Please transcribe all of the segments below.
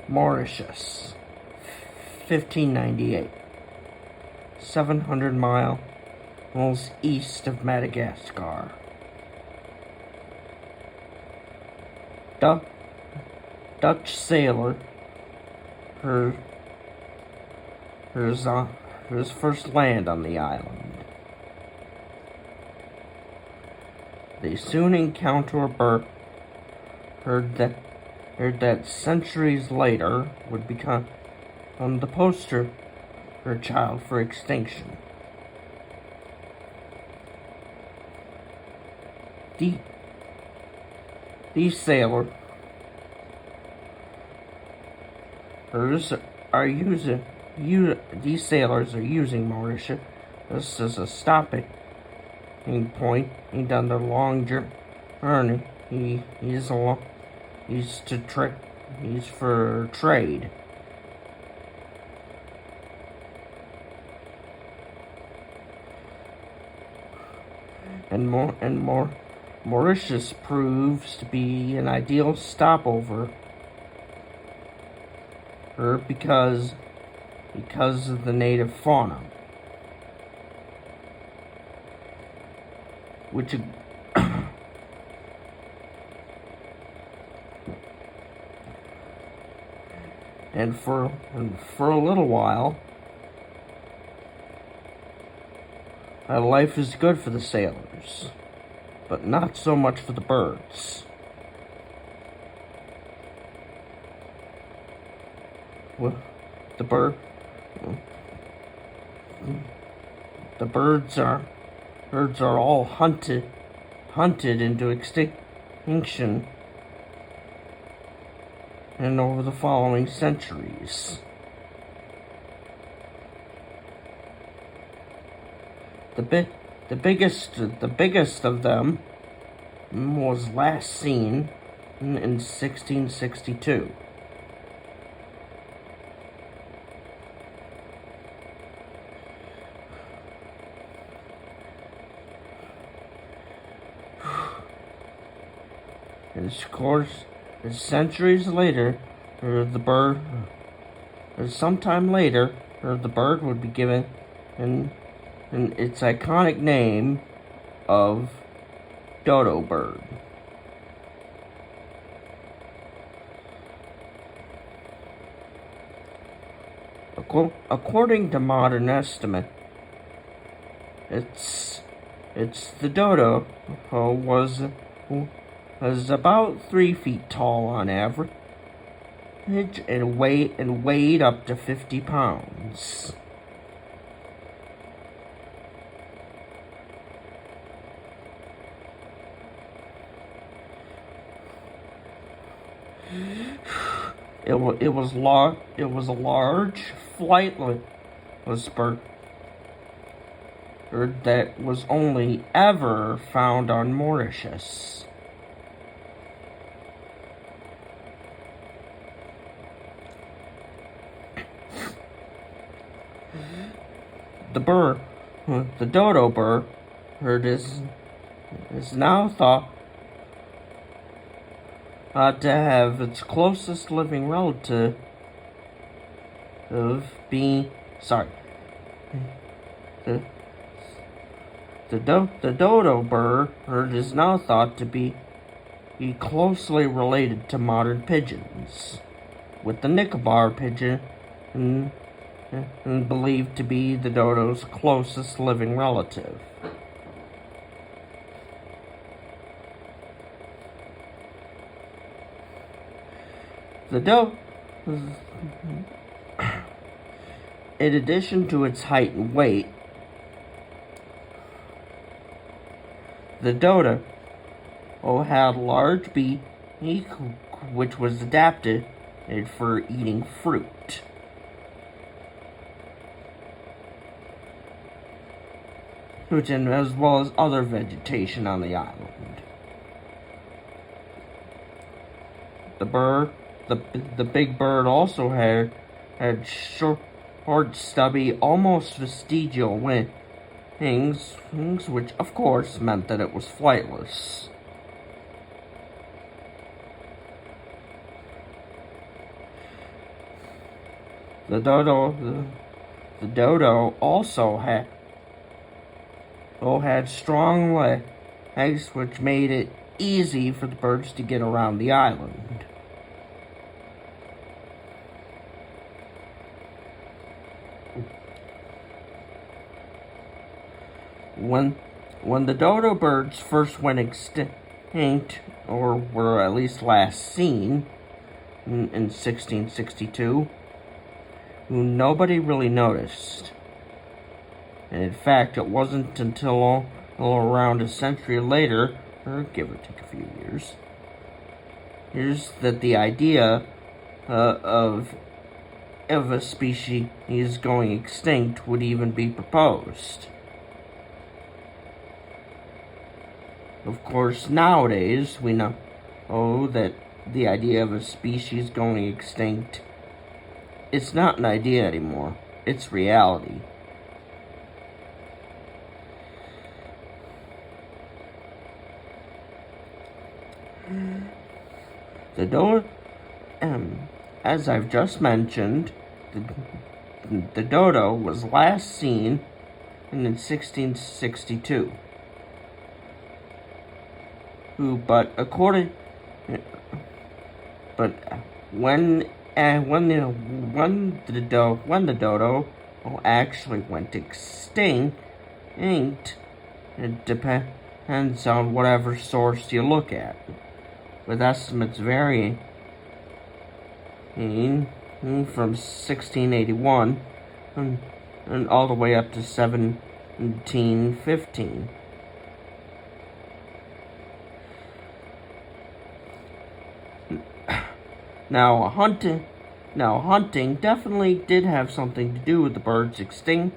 Mauritius, 1598, 700 miles east of Madagascar. Dutch sailor, his first land on the island. They soon encounter a bird that centuries later would become the poster child for extinction. These sailors are using Mauritius as a stopping point on their long journey. He's for trade. And Mauritius proves to be an ideal stopover because of the native fauna, which and for a little while, life is good for the sailors, but not so much for the birds. Well, the birds are all hunted into extinction, and over the following centuries. The biggest of them was last seen in 1662. And of course, centuries later, sometime later, the bird would be given and its iconic name of Dodo Bird. According to modern estimate, it's the dodo was about 3 feet tall on average and weighed up to 50 pounds. It was a large flightless bird that was only ever found on Mauritius. The dodo bird is now thought to have its closest living relative being the dodo bird is now thought to be closely related to modern pigeons, with the Nicobar pigeon and believed to be the dodo's closest living relative. In addition to its height and weight, the dodo had a large beak which was adapted for eating fruit. As well as other vegetation on the island. The big bird also had short, stubby, almost vestigial wings, which of course meant that it was flightless. The dodo also had strong legs, which made it easy for the birds to get around the island. When the dodo birds first went extinct, or were at least last seen, in 1662, nobody really noticed. And in fact, it wasn't until around a century later, or give or take a few years, that the idea of a species going extinct would even be proposed. Of course, nowadays we know that the idea of a species going extinct, it's not an idea anymore. It's reality. The dodo, as I've just mentioned, the dodo was last seen in 1662. But when the dodo actually went extinct, it depends on whatever source you look at, with estimates varying from 1681 and all the way up to 1715. Now hunting definitely did have something to do with the bird's extinction,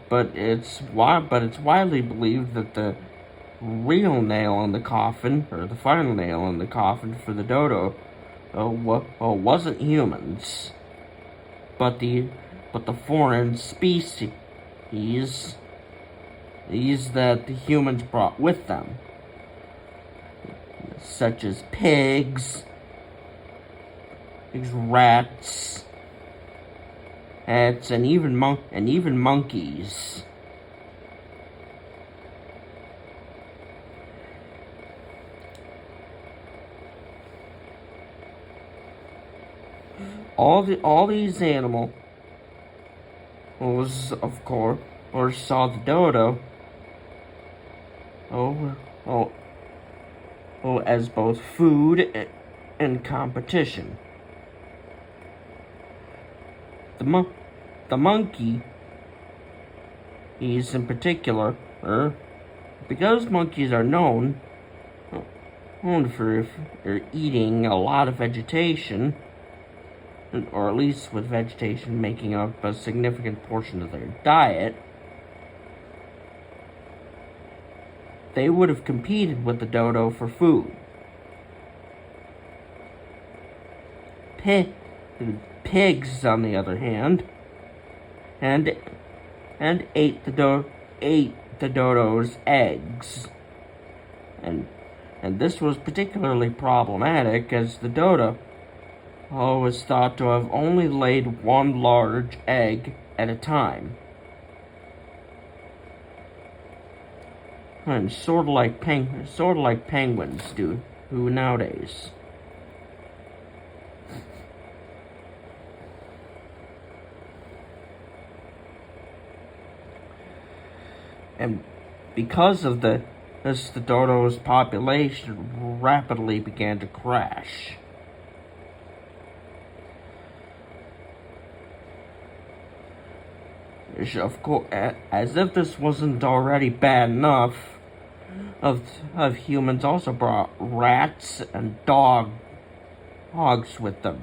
but it's widely believed that the real nail in the coffin, or the final nail in the coffin for the dodo, wasn't humans, but the foreign species that the humans brought with them, such as pigs, rats, and even monkeys. All these animals, of course, or saw the dodo as both food and competition. The monkey in particular, because monkeys are known for eating a lot of vegetation, or at least with vegetation making up a significant portion of their diet, they would have competed with the dodo for food. Pigs, on the other hand, and ate the dodo's eggs, and this was particularly problematic, as the dodo was thought to have only laid one large egg at a time. And sort of like penguins do nowadays. And because of this, the dodo's population rapidly began to crash. Of course, as if this wasn't already bad enough, of humans also brought rats and dogs with them.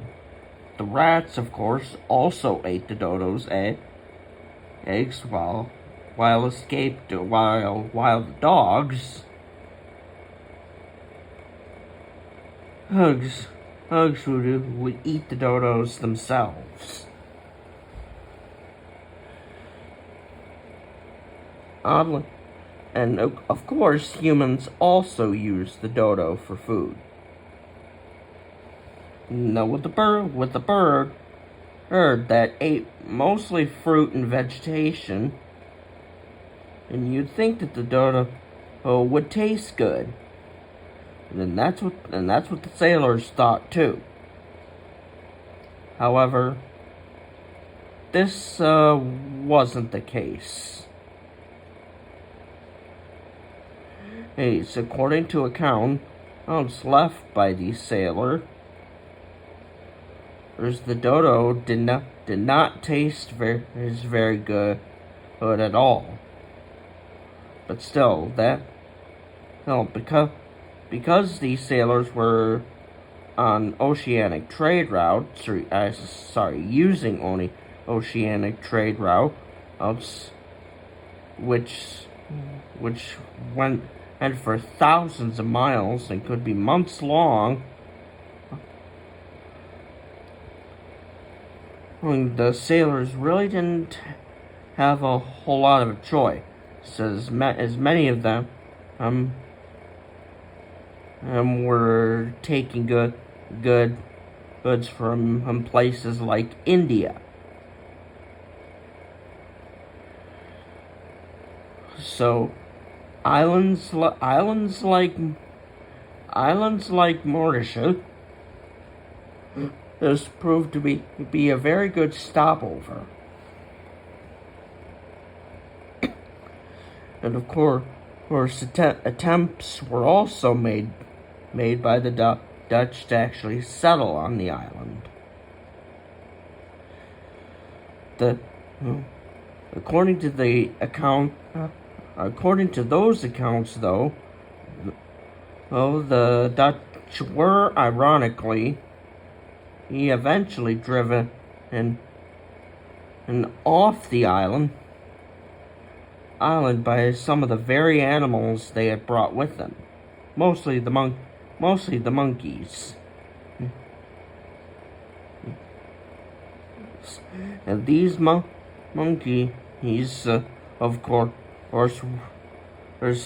The rats, of course, also ate the dodo's eggs, while the dogs would eat the dodos themselves. Oddly, and of course, humans also use the dodo for food. No, with the bird that ate mostly fruit and vegetation, and you'd think that the dodo would taste good. And that's what the sailors thought too. However, this wasn't the case. It's according to accounts left by the sailor, the dodo did not taste very good at all. But still, because these sailors were on oceanic trade routes, using only oceanic trade routes, which went for thousands of miles and could be months long. The sailors really didn't have a whole lot of a choice, as many of them were taking goods from places like India. So islands like Mauritius has proved to be a very good stopover. And of course attempts were also made by the Dutch to actually settle on the island. According to those accounts, though, the Dutch were ironically eventually driven and off the island by some of the very animals they had brought with them, mostly the monkeys. And these monkeys, of course,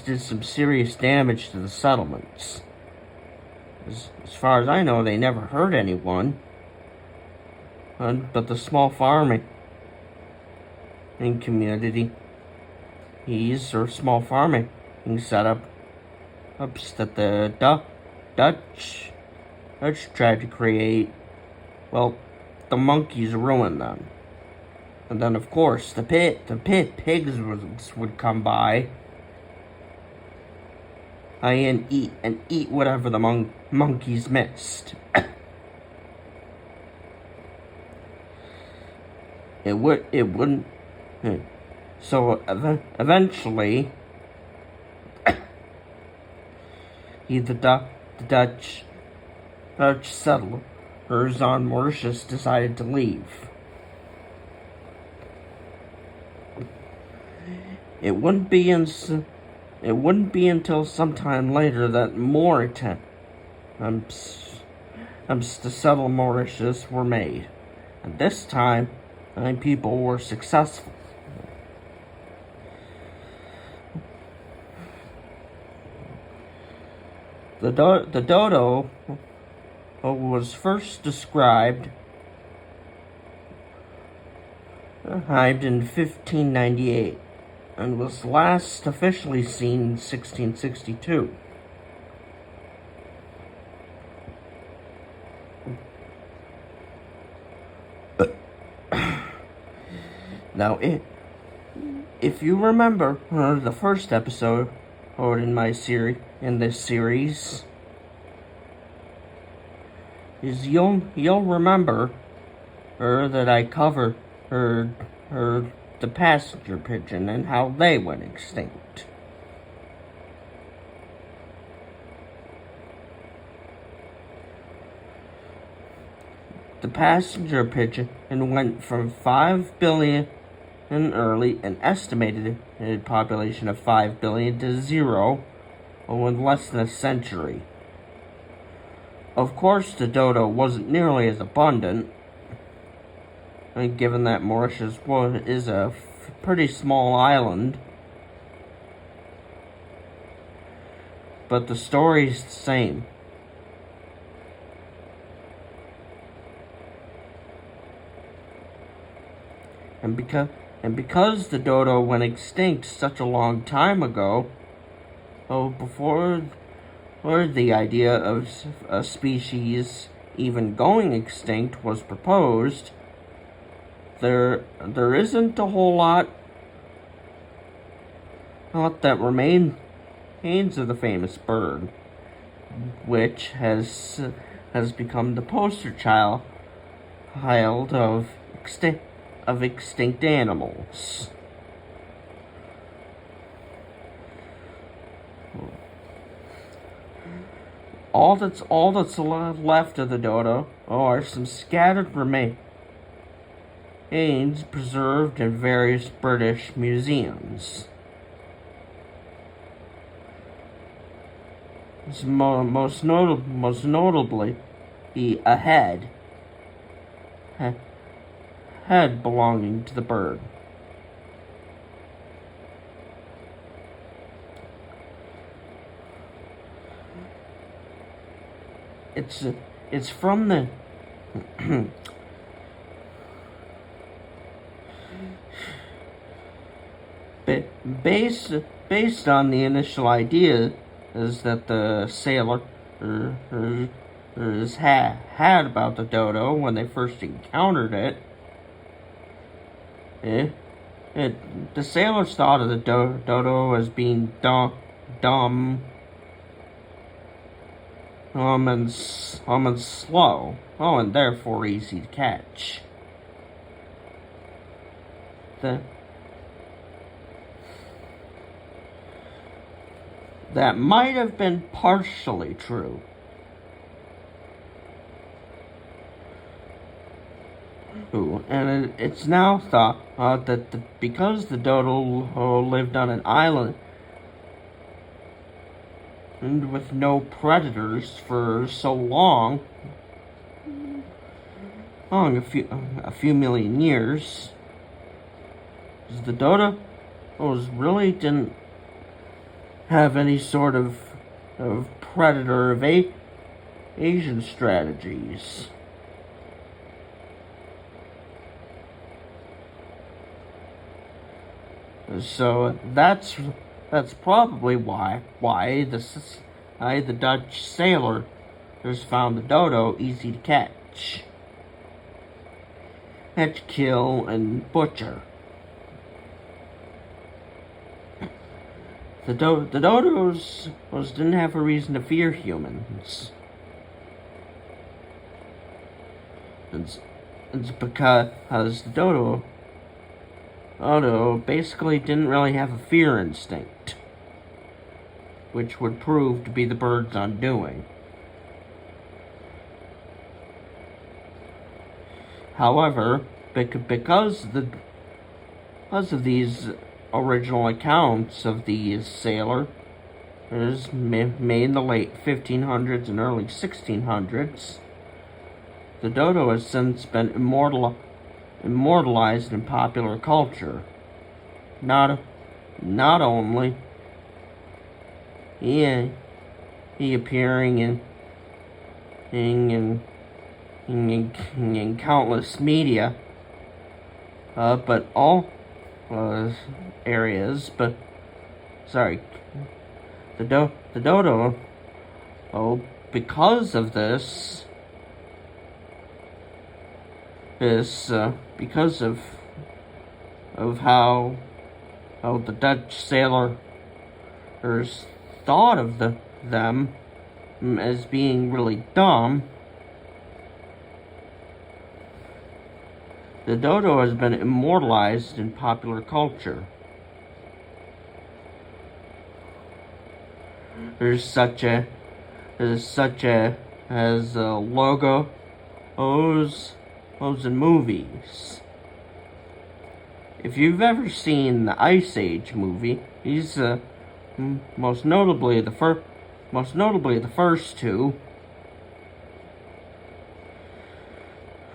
did some serious damage to the settlements. As far as I know, they never hurt anyone. But the small farming community, small farming setups that the Dutch tried to create, well, the monkeys ruined them. And then, of course, the pigs would come by and eat whatever the monkeys missed. It wouldn't. So eventually, the Dutch settlers on Mauritius decided to leave. It wouldn't be until sometime later that more attempts to settle Mauritius were made, and this time, 9 people were successful. The dodo was first described in 1598 and was last officially seen in 1662. Now, if you remember the first episode in this series, you'll remember that I covered the passenger pigeon and how they went extinct. The passenger pigeon went from 5 billion an estimated population of 5 billion to 0 in less than a century. Of course, the dodo wasn't nearly as abundant, given that Mauritius is a pretty small island. But the story's the same. and because the dodo went extinct such a long time ago, before the idea of a species even going extinct was proposed, there isn't a whole lot that remains of the famous bird, which has become the poster child of extinct animals. All that's left of the dodo are some scattered remains preserved in various British museums. Most notably, a head belonging to the bird. It's from the based on the initial idea is that the sailor had about the dodo when they first encountered it. The sailors thought of the dodo as being dumb, and slow, and therefore easy to catch. That might have been partially true. And it's now thought that because the dodo lived on an island and with no predators for so long, a few million years, the dodo really didn't have any sort of predator evasion strategies. So that's probably why the Dutch sailors found the dodo easy to catch, kill, and butcher. The dodos didn't have a reason to fear humans. It's because the dodo basically didn't really have a fear instinct, which would prove to be the bird's undoing. However, because of these original accounts of these sailors made in the late 1500s and early 1600s, the dodo has since been immortalized in popular culture. Not only he appearing in countless media, but all areas. But sorry, the dodo. Because of this. Because of how the Dutch sailors thought of them as being really dumb, the dodo has been immortalized in popular culture. There's such a logos in movies. If you've ever seen the Ice Age movie, he's most notably the first two.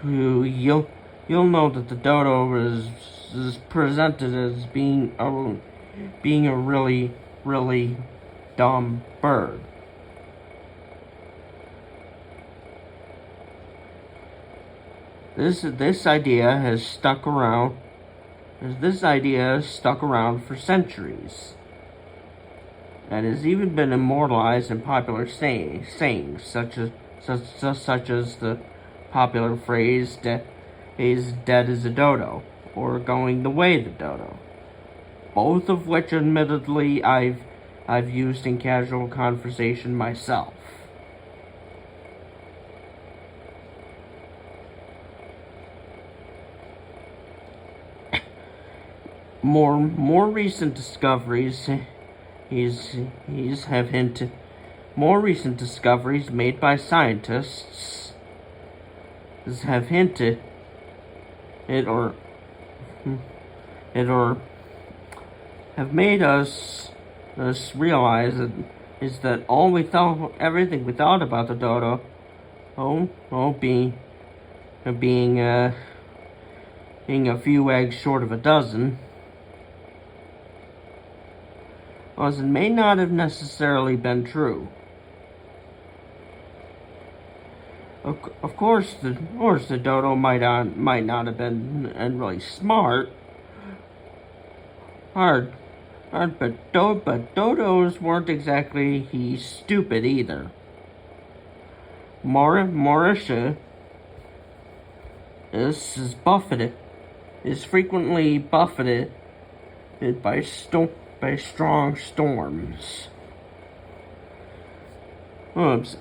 You'll know that the dodo is presented as being a really dumb bird. This idea has stuck around this idea has stuck around for centuries and has even been immortalized in popular sayings such as the popular phrase "is dead as a dodo" or "going the way of the dodo," both of which admittedly I've used in casual conversation myself. More recent discoveries more recent discoveries made by scientists have hinted or have made us realize that everything we thought about the dodo, being a few eggs short of a dozen, may not have necessarily been true. Of course, the dodo might not have been really smart. But dodos weren't exactly stupid either. Mauritius is frequently buffeted by strong storms.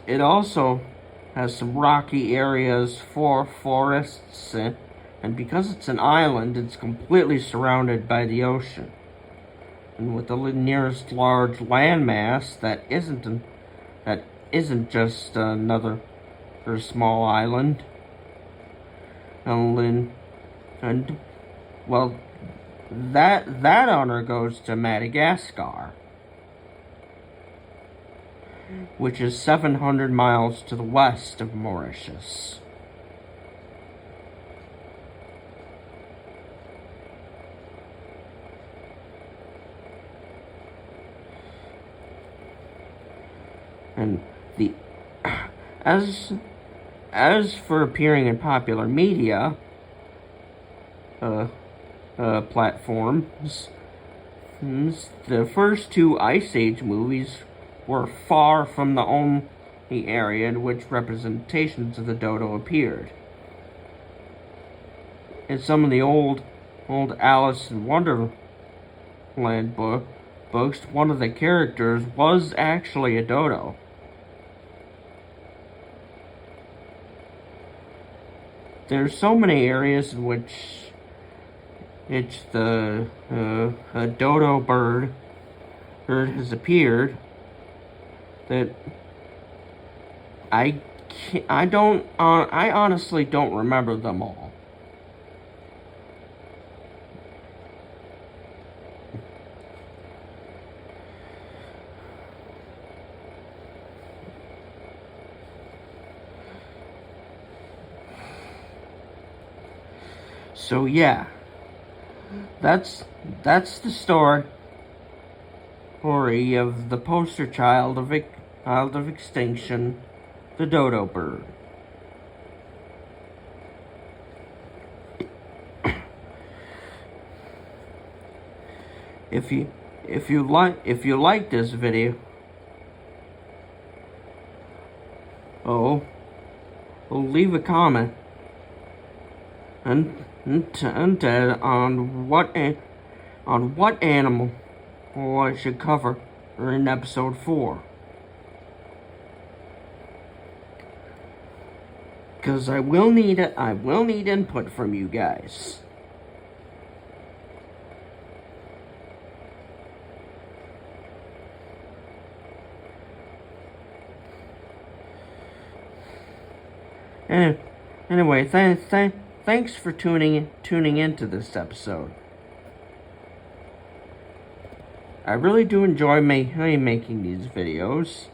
It also has some rocky areas for forests, and because it's an island, it's completely surrounded by the ocean. And with the nearest large landmass that isn't just another small island, and well, that honor goes to Madagascar, which is 700 miles to the west of Mauritius. And as for appearing in popular media platforms, the first two Ice Age movies were far from the only area in which representations of the dodo appeared. In some of the old Alice in Wonderland books, one of the characters was actually a dodo. There's so many areas in which a dodo bird has appeared that I honestly don't remember them all. So yeah, that's the story of the poster child of extinction, the dodo bird. If you like this video, leave a comment and on what animal I should cover in episode 4. Because I will need input from you guys. Anyway, thanks for tuning into this episode. I really do enjoy making these videos.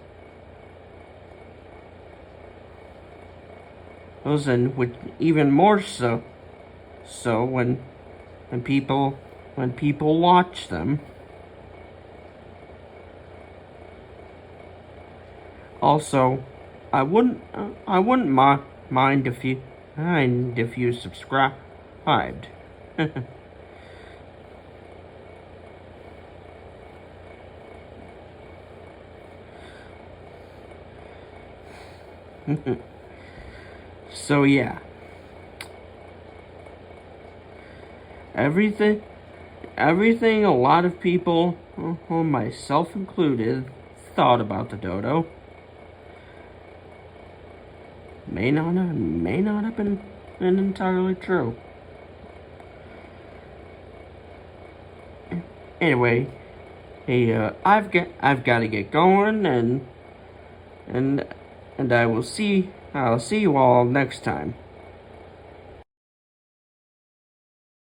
And even more so when people watch them. Also, I wouldn't mind if you subscribed. So yeah, everything a lot of people, myself included, thought about the dodo may not have been entirely true. Anyway, hey, I've got to get going, and I'll see you all next time.